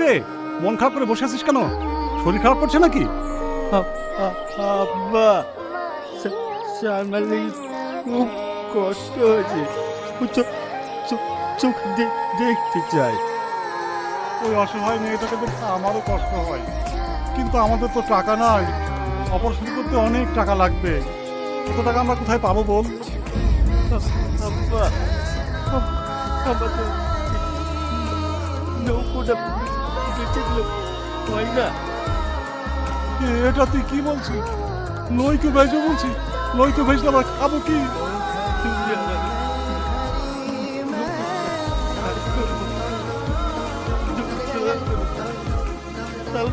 কিরে, মন খারাপ করে বসে আছিস কেন? শরীর খারাপ করছে নাকি? আব্বা, আমার খুব কষ্ট হয়েছে। চোখ দেখতে চাই। ওই অসহায় মেয়েটাকে দেখতে আমারও কষ্ট হয়, কিন্তু আমাদের তো টাকা নাই। অপারেশন করতে অনেক টাকা লাগবে। এত টাকা আমরা কোথায় পাবো বল? আব্বা, আমাদের নৌকোটা বেঁচে দিল হয় না? এটা তুই কি বলছিস? নইকে ভেজে বলছিস? নইকে ভেজলে আমরা খাবো কি? তাহলে